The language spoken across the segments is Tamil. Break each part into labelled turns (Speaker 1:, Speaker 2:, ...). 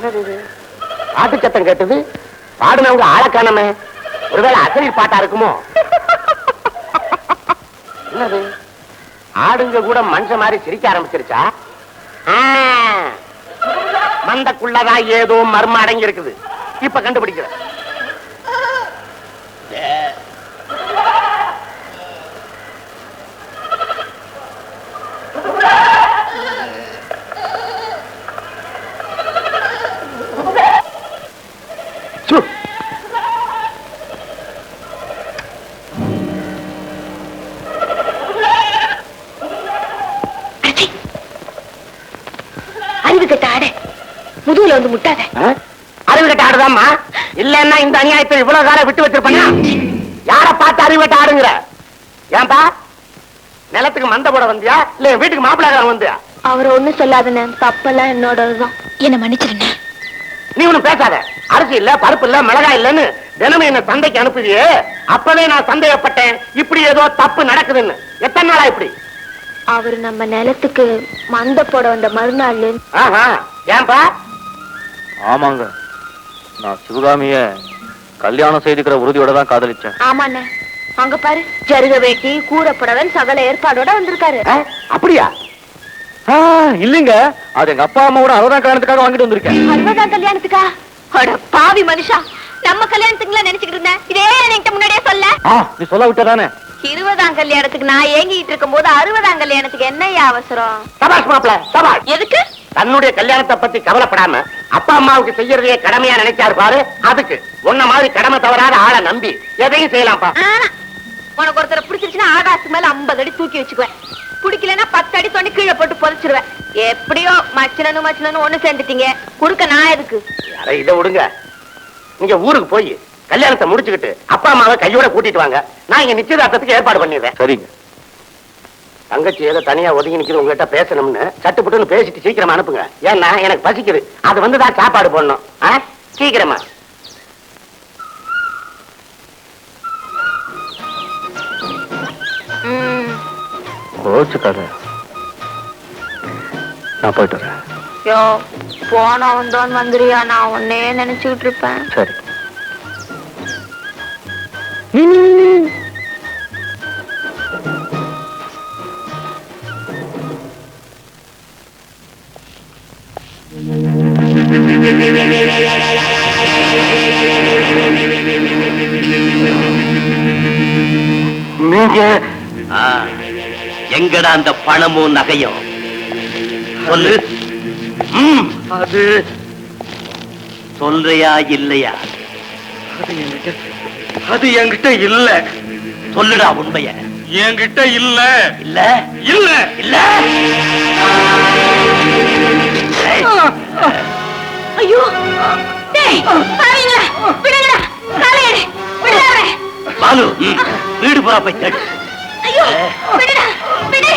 Speaker 1: பாட்டு சத்தம் கேட்டது, பாடுனவங்க ஆள காணமே. ஒருவேளை அசரீர் பாட்டா இருக்குமோ? என்னது, ஆடுங்க கூட மனுஷன் மாதிரி சிரிக்க ஆரம்பிச்சிருச்சா? மந்தக்குள்ளதான் ஏதோ மர்மம் அடங்கி இருக்குது. இப்ப கண்டுபிடிக்கிற
Speaker 2: அறிவு கட்ட ஆட முதுகுல வந்து முட்டாத.
Speaker 1: அறிவு கட்ட ஆடுதாம்மா? இல்லன்னா இந்த அநியாயத்தை இவ்வளவு காலம் விட்டு வச்சிருப்பா? யார பார்த்து அறிவு கட்ட ஆடுங்கிற? ஏன்பா நிலத்துக்கு மந்த போட வந்தியா இல்ல வீட்டுக்கு மாப்பிள்ளாக வந்தியா?
Speaker 2: அவரை ஒண்ணு சொல்லாதுன்னு, தப்பெல்லாம் என்னோடதுதான். என்ன மன்னிச்சிருங்க.
Speaker 1: நீ ஒண்ணும் பேசாத. அரிசி இல்ல, பருப்பு இல்ல, மிளகாய் இல்லன்னு தினமும் என்ன சந்தைக்கு அனுப்புதியே. அப்பவே நான் சந்தேகப்பட்டேன் இப்படி ஏதோ தப்பு நடக்குதுன்னு. எத்தனை நாளா இப்படி?
Speaker 2: அவரு நம்ம நிலத்துக்கு மந்த போட வந்த மறுநாள்.
Speaker 1: ஏன்பா?
Speaker 3: ஆமாங்க, நான் சிவகாமிய கல்யாணம் செய்துக்கிற உறுதியோட தான் காதலிச்சேன்.
Speaker 2: ஆமாண்ணே, அங்க பாரு, ஜருக வேட்டி கூறப்படவன் சகல ஏற்பாடோட வந்திருக்காரு.
Speaker 1: அப்படியா?
Speaker 3: இல்லைங்க, அது எங்க அப்பா அம்மாவோட 60ஆம் கல்யாணத்துக்காக வாங்கிட்டு வந்திருக்கேன்.
Speaker 2: 60ஆம் கல்யாணத்துக்கா? அட பாவி மனுஷா, நம்ம கல்யாணத்துக்குலாம் நினைச்சுக்கிட்டு இருந்தேன். இதே என்கிட்ட முன்னாடியே சொல்ல.
Speaker 3: நீ சொல்ல விட்டதானே?
Speaker 2: 20ஆம் கல்யாணத்துக்கு நான் ஏங்கிட்டு இருக்கும் போது 60ஆம் கல்யாணத்துக்கு என்னையா அவசரம்?
Speaker 1: சபாஷ் மாப்பிள்ள, சபாஷ்.
Speaker 2: எதுக்கு?
Speaker 1: தன்னுடைய கல்யாணத்தை பத்தி கவலைப்படாம அப்பா அம்மாவுக்கு செய்யறதே கடமையா நினைச்சாரு பாரு. அதுக்கு உன்ன மாதிரி கடமை தவறாத ஆளை நம்பி எதையும் செய்யலாம்ப்பா.
Speaker 2: உனக்கு ஒருத்தரை பிடிச்சிருச்சுன்னா ஆகாசத்துக்கு மேல 50 அடி தூக்கி வச்சுக்குவேன். பிடிக்கலன்னா 10 அடி தோண்டி கீழே போட்டு புதைச்சிருவேன். எப்படியோ மச்சனனும் ஒண்ணு சேர்ந்துட்டீங்க. குடுக்க நான் எதுக்கு?
Speaker 1: இதை விடுங்க. நீங்க ஊருக்கு போய் கல்யாணத்தை முடிச்சுக்கிட்டு அப்பா அம்மாவை கையோட கூட்டிட்டு வாங்க. நான் இங்க நிச்சயதார்த்தத்துக்கு ஏற்பாடு பண்ணிடுறேன்.
Speaker 3: சரிங்க.
Speaker 1: தங்கச்சி ஏதோ தனியா ஒதுங்கி நிக்கிற உங்ககிட்ட பேசணும்னு சட்டுப்புட்டுன்னு பேசிட்டு சீக்கிரமா அனுப்புங்க. ஏன்னா எனக்கு பசிக்குது. அது வந்துதான் சாப்பாடு போடணும். சீக்கிரமா.
Speaker 3: கோச்சுக்காத, நான் போயிட்டு வரேன்.
Speaker 2: யோ, போனா வந்தோன்னு வந்துறியா? நான் உன்னே நினைச்சுக்கிட்டு இருப்பேன்.
Speaker 3: சரி.
Speaker 1: நீங்க எங்கடா அந்த பணமும் நகையும் சொல்லு. அது சொல்றியா இல்லையா? அது என்கிட்ட இல்ல. சொல்லுடா உண்மைய. என்கிட்ட இல்ல. இல்ல இல்ல இல்ல.
Speaker 2: ஐயோ, டேய் பாருங்க, விடுங்கடா, காலையடி விடாத.
Speaker 1: பாலு, வீடு பூரா போய் தேடு.
Speaker 2: ஐயோ, விடுடா, விடு.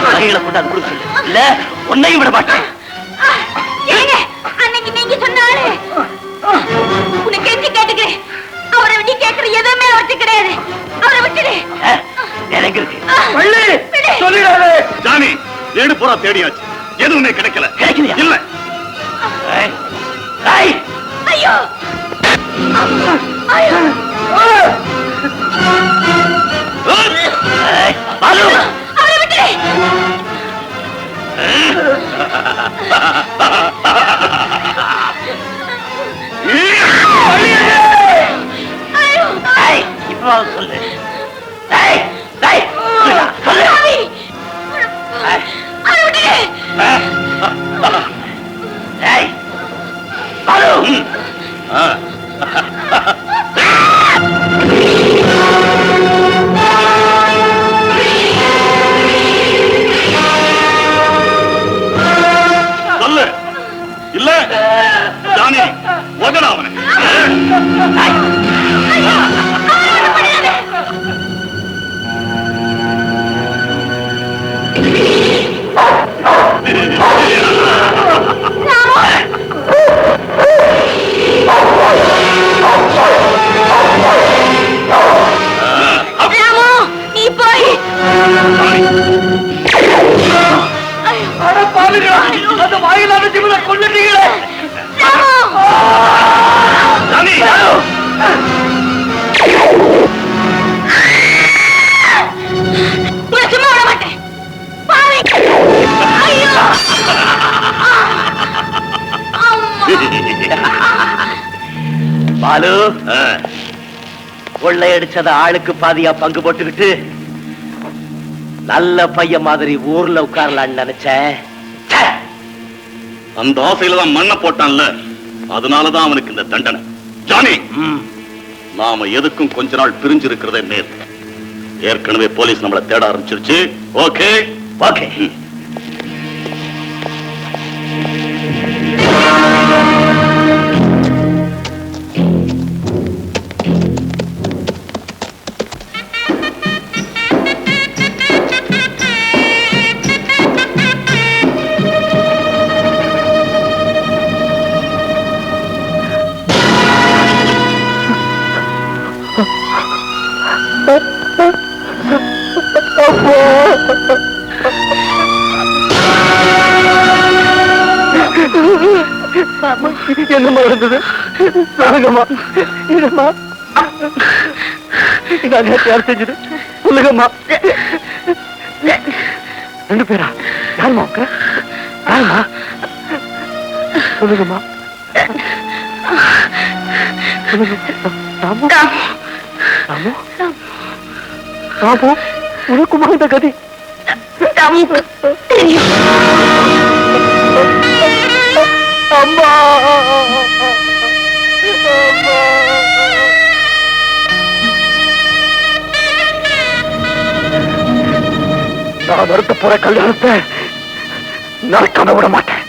Speaker 1: நகைகளை கொண்டாந்து கொடுக்க சொல்லு. இல்ல உன்னையும் விட மாட்டேன்.
Speaker 2: ஏங்க, அன்னைக்கு நீங்க சொன்னாலே உன்னை கெஞ்சி கேட்டுக்கிறேன். அவரை நீ கேட்கிற எதுவுமே அவர்கிட்ட கிடையாது. அவரை விட்டுடு.
Speaker 1: எனக்கு இருக்கு.
Speaker 4: சொல்லிடாதே ஜானி. வீடு பூரா தேடியாச்சு, எதுவுமே கிடைக்கல.
Speaker 1: கிடைக்கலையா?
Speaker 4: இல்ல.
Speaker 2: ஐயோ, ஐயோ,
Speaker 1: பாலு,
Speaker 2: அவரை விட்டுடு.
Speaker 1: இப்போ சொல்லு.
Speaker 4: சொல்லு. இல்ல ஜானி, உதனா அவனை.
Speaker 2: நீ போய்
Speaker 4: அந்த வாயிலான ஜீவனை கொண்டுட்டீங்களே.
Speaker 3: பாலு கொள்ளையடிச்சத ஆளுக்கு பாதியா பங்கு போட்டுக்கிட்டு நல்ல பையன் மாதிரி ஊர்ல உட்காரலான்னு நினைச்சேன்.
Speaker 4: அந்த ஆசையில தான் மண்ணை போட்டான்ல, அதனாலதான் அவனுக்கு இந்த தண்டனை. ஜானி, நாம எதுக்கும் கொஞ்ச நாள் பிரிஞ்சு இருக்கிறதே மேல். ஏற்கனவே போலீஸ் நம்மளை தேட ஆரம்பிச்சிருச்சு. Okay
Speaker 3: okay. என்னமா இருந்தது? சொல்லுங்கம்மா. என்னம்மா யார் செஞ்சது? சொல்லுங்கம்மா. 2 பேரா? யாருமா? யாருமா? சொல்லுங்கம்மா. ராமு, ராமு, ராமு, உனக்குமா இந்த கதி? அம்மா, நான் நடத்த போற கல்யாணத்தை நடக்காம விட மாட்டேன்.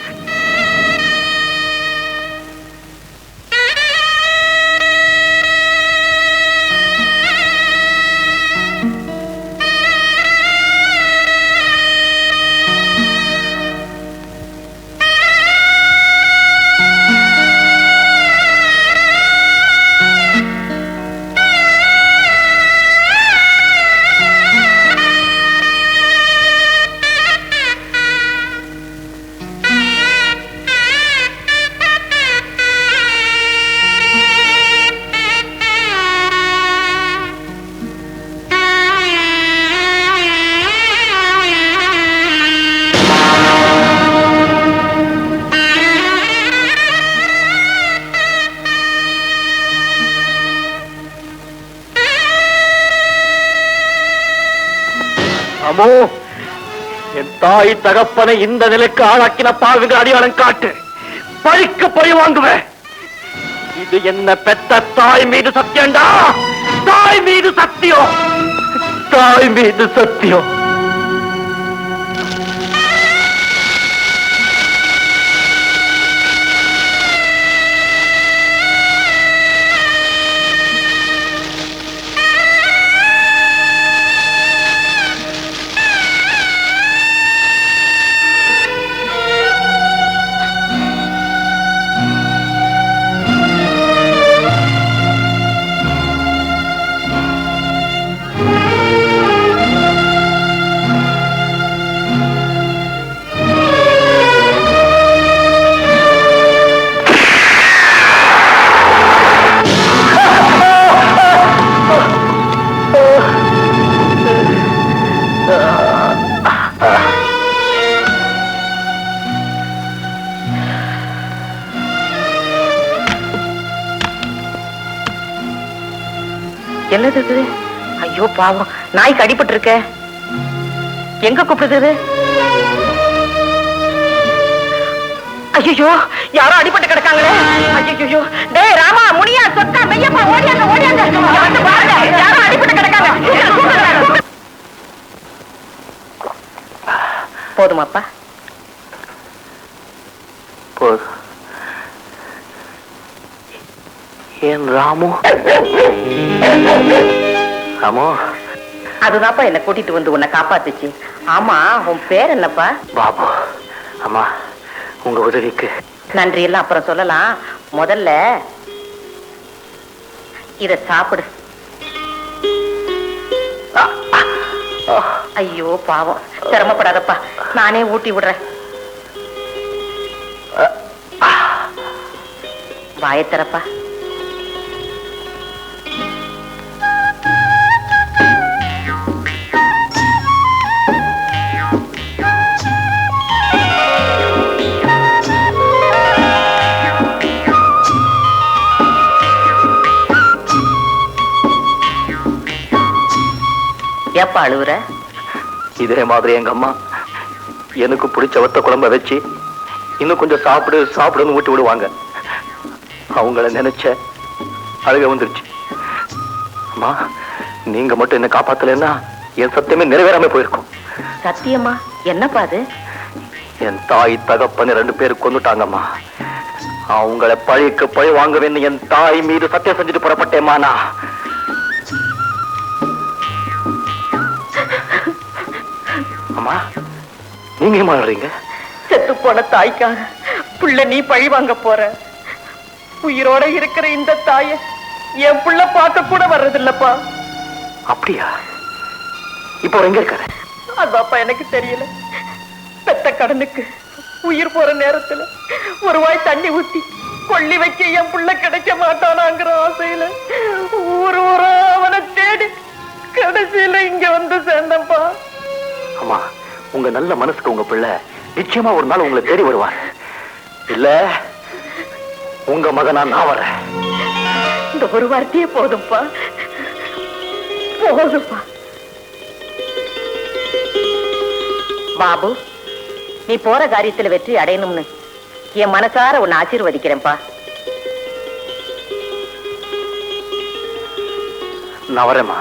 Speaker 3: என் தாய் தகப்பனை இந்த நிலைக்கு ஆளாக்கின பாவிங்க அடியாளம் காட்டு. பழிக்கு பழி வாங்குவேன். இது என்ன பெத்த தாய் மீது சத்தியம்டா. தாய் மீது சத்தியம். தாய் மீது சத்தியம்.
Speaker 2: என்னது இது? ஐயோ பாவம், நாய்க்கு அடிபட்டு இருக்க. எங்க கூப்பிடுது? ஐயோ, யாரோ அடிபட்டு கிடக்காங்களே. ஐயோ, டேய் ராமா, முனியா, சொத்தா, மெய்யப்பா, ஓடியாங்க ஓடியாங்க. வந்து பாருங்க, யாரோ அடிபட்டு கிடக்காங்க. போதுமாப்பா?
Speaker 3: போதும். ஏன் ராமு? ராமு,
Speaker 2: அதுதான்ப்பா என்ன கூட்டிட்டு வந்து உன்னை காப்பாத்துச்சு. ஆமா, உன் பேர் என்னப்பா?
Speaker 3: பாபு. அம்மா, உங்க உதவிக்கு
Speaker 2: நன்றி எல்லாம் அப்புறம் சொல்லலாம். முதல்ல இத சாப்பிடு. ஐயோ பாவம், சிரமப்படாதப்பா, நானே ஊட்டி விடுறேன். வாயத்தரப்பா. ஏப்பா அழுவுற?
Speaker 3: இதே மாதிரி எங்க அம்மா எனக்கு பிடிச்ச வத்த குழம்ப வச்சு இன்னும் கொஞ்சம் சாப்பிடுன்னு ஊட்டி விடுவாங்க. அவங்கள நினைச்ச அழுக வந்துருச்சு. அம்மா, நீங்க மட்டும் என்ன காப்பாத்தலன்னா என் சத்தியமே நிறைவேறாம போயிருக்கும்.
Speaker 2: சத்தியமா? என்னப்பா அது?
Speaker 3: என் தாய் தகப்பன்னு 2 பேரு கொன்னுட்டாங்கம்மா. அவங்கள பழிக்கு பழி வாங்குவேன்னு என் தாய் மீது சத்தியம் செஞ்சுட்டு புறப்பட்டேம்மா. நான் அம்மா, நீங்க ஏன் மாறுறீங்க?
Speaker 2: செத்து போன தாய்க்காக புள்ள நீ பழி வாங்க போற? உயிரோட இருக்கிற இந்த தாய என் புள்ள பார்க்க கூட வர்றதில்லப்பா.
Speaker 3: அப்படியா? இப்போ எங்க இருக்காரு?
Speaker 2: அதாப்பா எனக்கு தெரியல. பெத்த கடனுக்கு உயிர் போற நேரத்துல ஒரு வாய் தண்ணி ஊத்தி கொள்ளி வைக்க என் புள்ள கிடைக்க மாட்டானாங்கிற ஆசையில ஊரா அவனை தேடி கடைசியில இங்க வந்து சேர்ந்தப்பா.
Speaker 3: அம்மா, உங்க நல்ல மனசுக்கு உங்க பிள்ளை நிச்சயமா ஒரு நாள் உங்களை தேடி வருவார். இல்ல உங்க மகனா நான் வரேன்.
Speaker 2: இந்த ஒரு வார்த்தையே போதும்பா, போதும்பா. பாபு, நீ போற காரியத்துல வெற்றி அடையணும்னு என் மனசார உன்னை ஆசீர்வதிக்கிறேன்ப்பா.
Speaker 3: நான் வரேம்மா.